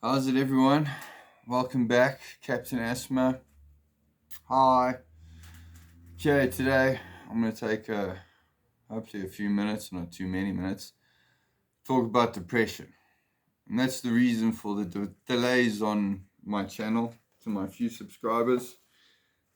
How's it, everyone? Welcome back, Captain Asthma. Hi. Okay, today I'm going to take hopefully a few minutes, not too many minutes, talk about depression. And that's the reason for the delays on my channel to my few subscribers.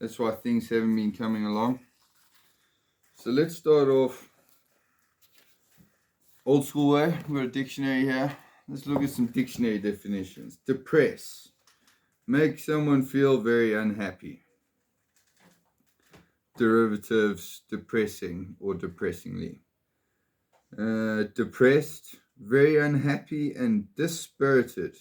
That's why things haven't been coming along. So let's start off old school way. We've got a dictionary here. Let's look at some dictionary definitions. Depress. Make someone feel very unhappy. Derivatives: depressing or depressingly. Depressed, very unhappy and dispirited.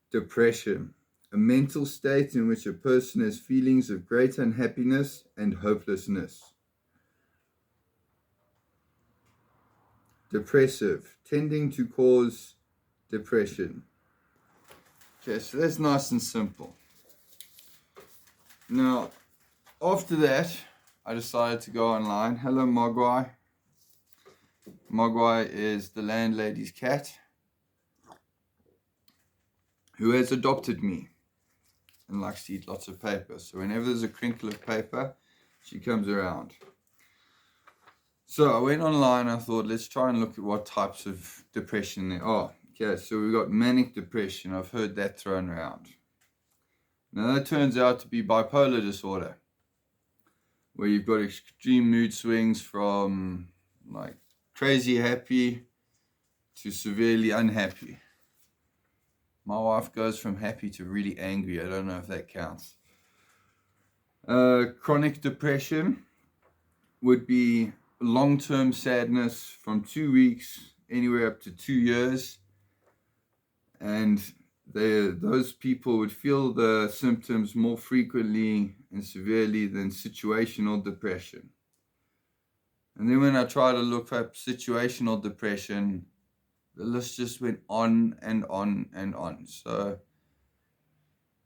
Depression, a mental state in which a person has feelings of great unhappiness and hopelessness. Depressive, tending to cause depression. Okay, so that's nice and simple. Now, after that, I decided to go online. Hello, Mogwai. Mogwai is the landlady's cat who has adopted me and likes to eat lots of paper. So whenever there's a crinkle of paper, she comes around. So I went online. I thought, let's try and look at what types of depression there are. Okay, so we've got manic depression. I've heard that thrown around. Now that turns out to be bipolar disorder, where you've got extreme mood swings from like crazy happy to severely unhappy. My wife goes from happy to really angry. I don't know if that counts. Chronic depression would be long-term sadness from 2 weeks anywhere up to 2 years, and those people would feel the symptoms more frequently and severely than situational depression. And then when I try to look up situational depression, the list just went on and on and on. So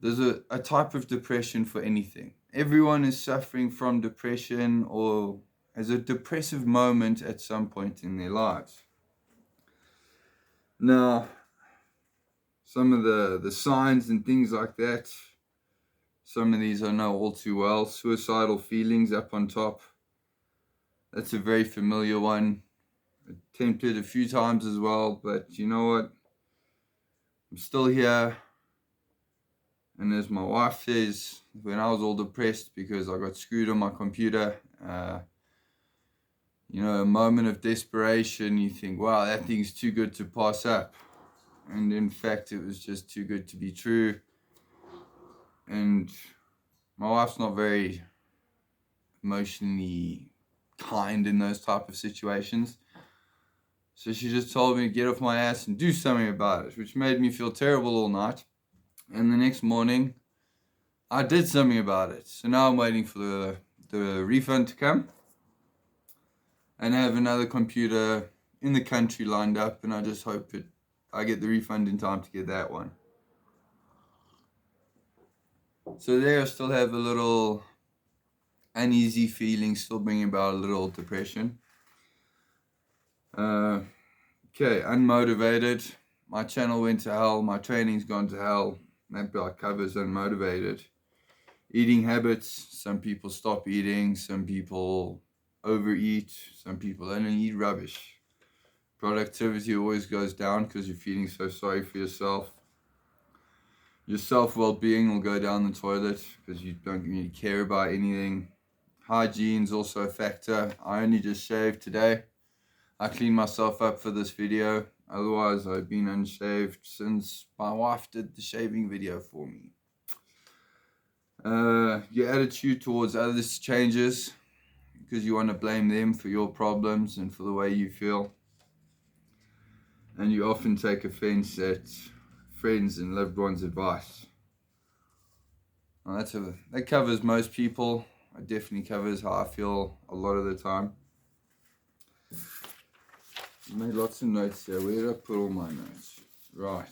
there's a type of depression for anything. Everyone is suffering from depression or has a depressive moment at some point in their lives. Now, some of the signs and things like that, some of these I know all too well. Suicidal feelings up on top. That's a very familiar one. Attempted a few times as well, but you know what? I'm still here. And as my wife says, when I was all depressed because I got screwed on my computer, a moment of desperation, you think, wow, that thing's too good to pass up. And in fact, it was just too good to be true. And my wife's not very emotionally kind in those type of situations. So she just told me to get off my ass and do something about it, which made me feel terrible all night. And the next morning, I did something about it. So now I'm waiting for the refund to come. And I have another computer in the country lined up, and I just hope I get the refund in time to get that one. So there I still have a little uneasy feeling, still bringing about a little depression. Okay, unmotivated. My channel went to hell. My training's gone to hell. That like covers unmotivated. Eating habits. Some people stop eating. Some people overeat. Some people only eat rubbish. Productivity always goes down because you're feeling so sorry for yourself. Your self-well-being will go down the toilet because you don't really care about anything. Hygiene's also a factor. I only just shaved today. I cleaned myself up for this video. Otherwise, I've been unshaved since my wife did the shaving video for me. Your attitude towards others changes because you want to blame them for your problems and for the way you feel. And you often take offense at friends and loved ones' advice. Well, that covers most people. It definitely covers how I feel a lot of the time. I made lots of notes there. Where did I put all my notes? Right.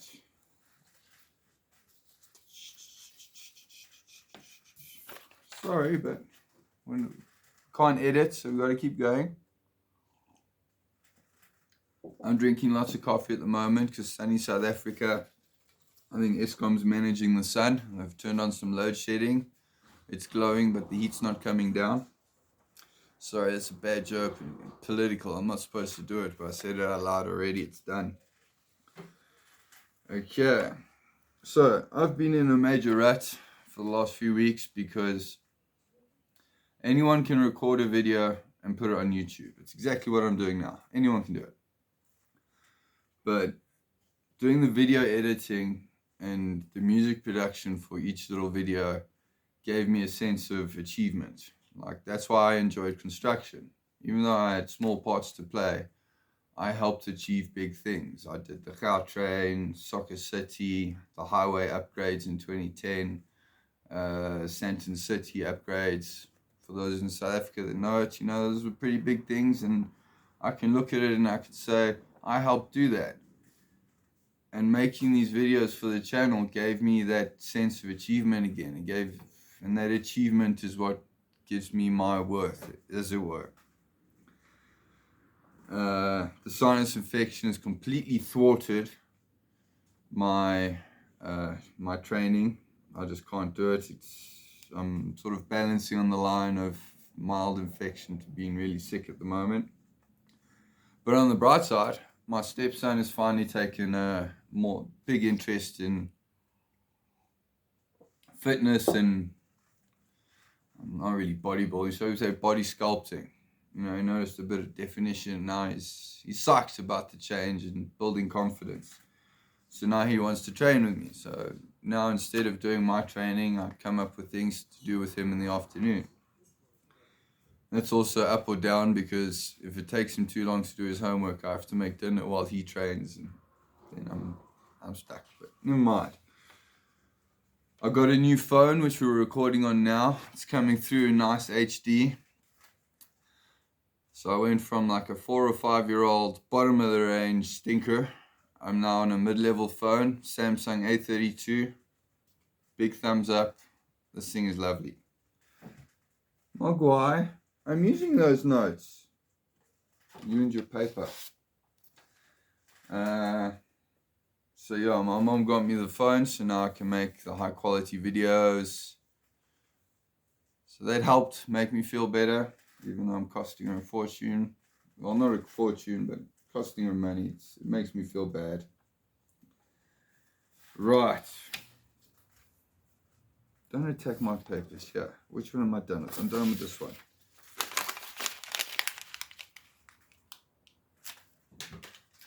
Sorry, but when can't edit, so we've got to keep going. I'm drinking lots of coffee at the moment because sunny South Africa. I think Eskom's managing the sun. I've turned on some load shedding. It's glowing, but the heat's not coming down. Sorry, that's a bad joke. Political. I'm not supposed to do it, but I said it out loud already. It's done. Okay. So, I've been in a major rut for the last few weeks because anyone can record a video and put it on YouTube. It's exactly what I'm doing now. Anyone can do it. But doing the video editing and the music production for each little video gave me a sense of achievement. Like, that's why I enjoyed construction. Even though I had small parts to play, I helped achieve big things. I did the Gautrain, Soccer City, the highway upgrades in 2010, Sandton City upgrades. For those in South Africa that know it, those were pretty big things, and I can look at it and I can say, I helped do that. And making these videos for the channel gave me that sense of achievement again. And that achievement is what gives me my worth, as it were. The sinus infection has completely thwarted my training. I just can't do it. I'm sort of balancing on the line of mild infection to being really sick at the moment. But on the bright side, my stepson has finally taken a more big interest in fitness and not really bodybuilding, so we say body sculpting. He noticed a bit of definition. Now he's psyched about the change and building confidence. So now he wants to train with me. So now instead of doing my training, I come up with things to do with him in the afternoon. That's also up or down, because if it takes him too long to do his homework, I have to make dinner while he trains, and then I'm stuck. But never mind. I got a new phone, which we're recording on now. It's coming through nice HD. So I went from like a 4 or 5 year old bottom of the range stinker. I'm now on a mid-level phone, Samsung A32. Big thumbs up. This thing is lovely. Mogwai, I'm using those notes. You and your paper. So yeah, my mom got me the phone, so now I can make the high quality videos. So that helped make me feel better, even though I'm costing her a fortune. Well, not a fortune, but costing her money. It makes me feel bad. Right. Don't attack my papers here. Which one am I done with? I'm done with this one.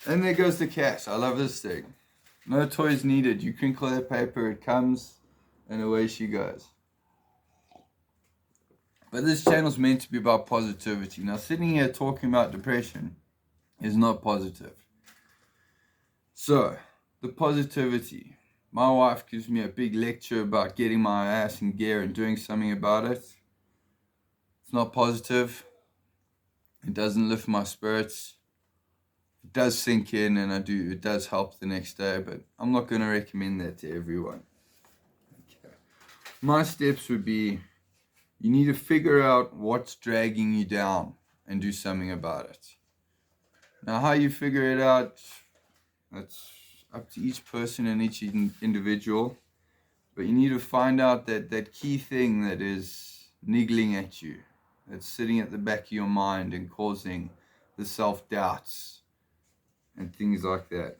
And there goes the cash. I love this thing. No toys needed. You crinkle that paper, it comes, and away she goes. But this channel's meant to be about positivity. Now, sitting here talking about depression is not positive. So, the positivity. My wife gives me a big lecture about getting my ass in gear and doing something about it. It's not positive. It doesn't lift my spirits. It does sink in, and it does help the next day, but I'm not going to recommend that to everyone. Okay. My steps would be, you need to figure out what's dragging you down and do something about it. Now, how you figure it out, that's up to each person and each individual. But you need to find out that key thing that is niggling at you, that's sitting at the back of your mind and causing the self-doubts and things like that.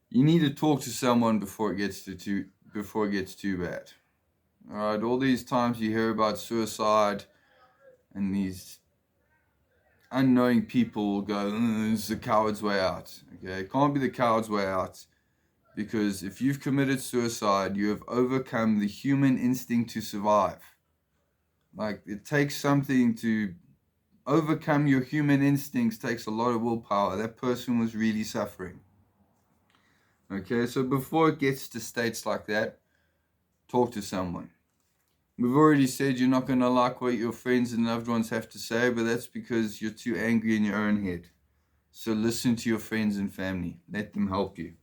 You need to talk to someone before it gets too bad. All right, all these times you hear about suicide, and these unknowing people will go, "This is the coward's way out." Okay, it can't be the coward's way out, because if you've committed suicide, you have overcome the human instinct to survive. Like, it takes something to overcome your human instincts. Takes a lot of willpower. That person was really suffering. Okay, so before it gets to states like that, talk to someone. We've already said you're not going to like what your friends and loved ones have to say, but that's because you're too angry in your own head. So listen to your friends and family. Let them help you.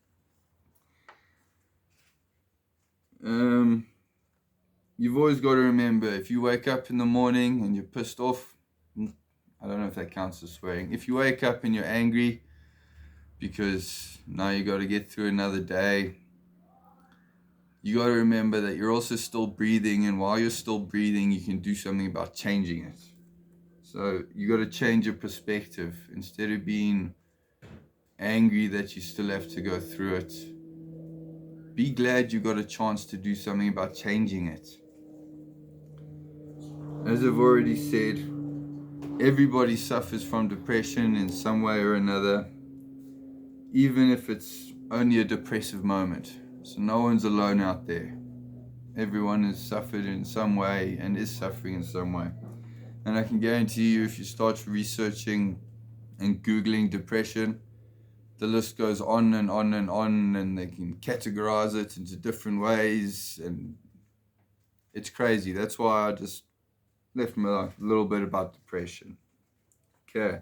You've always got to remember, if you wake up in the morning and you're pissed off, I don't know if that counts as swearing. If you wake up and you're angry because now you got to get through another day, you got to remember that you're also still breathing, and while you're still breathing, you can do something about changing it. So you got to change your perspective. Instead of being angry that you still have to go through it, be glad you got a chance to do something about changing it. As I've already said, everybody suffers from depression in some way or another, even if it's only a depressive moment. So no one's alone out there. Everyone has suffered in some way and is suffering in some way. And I can guarantee you, if you start researching and Googling depression, the list goes on and on and on, and they can categorize it into different ways, and it's crazy. That's why I just left a little bit about depression. Okay.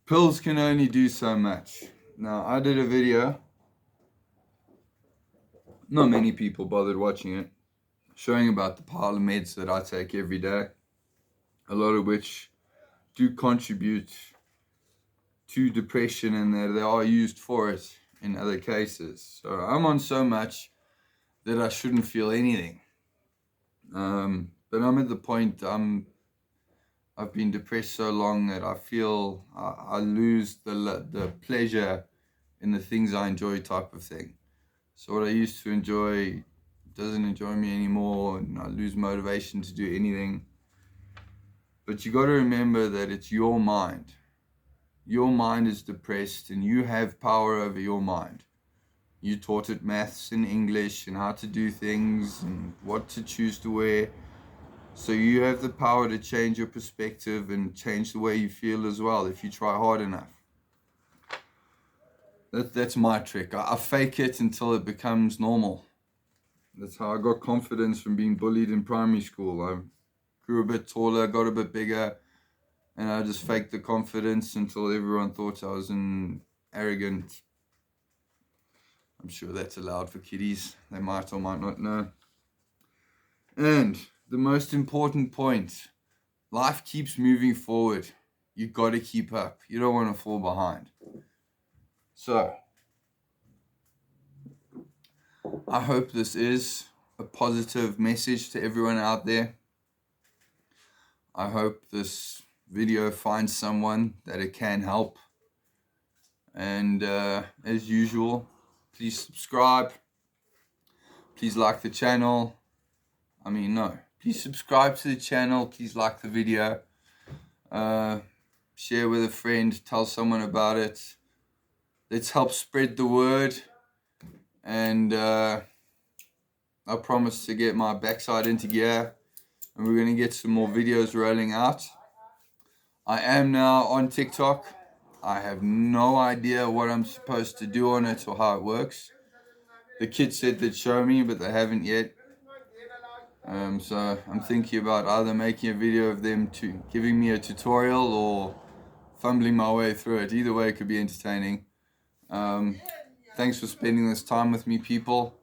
Pills can only do so much. Now, I did a video, not many people bothered watching it, showing about the pile of meds that I take every day, a lot of which do contribute to depression, and that they are used for it in other cases. So I'm on so much that I shouldn't feel anything. But I'm at the point, I've been depressed so long that I feel I lose the pleasure in the things I enjoy, type of thing. So what I used to enjoy doesn't enjoy me anymore, and I lose motivation to do anything. But you got to remember that it's your mind. Your mind is depressed, and you have power over your mind. You taught it maths and English and how to do things and what to choose to wear. So you have the power to change your perspective and change the way you feel as well if you try hard enough. That's my trick. I fake it until it becomes normal. That's how I got confidence from being bullied in primary school. I grew a bit taller, got a bit bigger, and I just faked the confidence until everyone thought I was arrogant. I'm sure that's allowed for kiddies. They might or might not know. And the most important point, life keeps moving forward. You got to keep up. You don't want to fall behind. So, I hope this is a positive message to everyone out there. I hope this video finds someone that it can help. And as usual, please subscribe. Please like the channel. Please subscribe to the channel. Please like the video. Share with a friend. Tell someone about it. Let's help spread the word. And I promise to get my backside into gear. And we're going to get some more videos rolling out. I am now on TikTok. I have no idea what I'm supposed to do on it or how it works. The kids said they'd show me, but they haven't yet. So I'm thinking about either making a video of them giving me a tutorial or fumbling my way through it. Either way, it could be entertaining. Thanks for spending this time with me, people.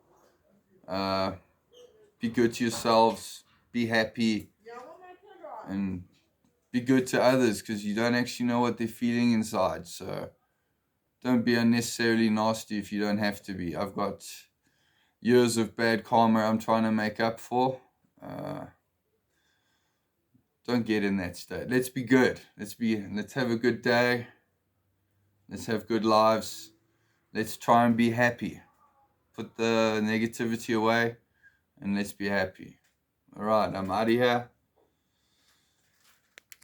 Be good to yourselves. Be happy. And be good to others, because you don't actually know what they're feeling inside. So don't be unnecessarily nasty if you don't have to be. I've got years of bad karma I'm trying to make up for. Don't get in that state. Let's be good. Let's have a good day. Let's have good lives. Let's try and be happy. Put the negativity away and let's be happy. All right, I'm out of here.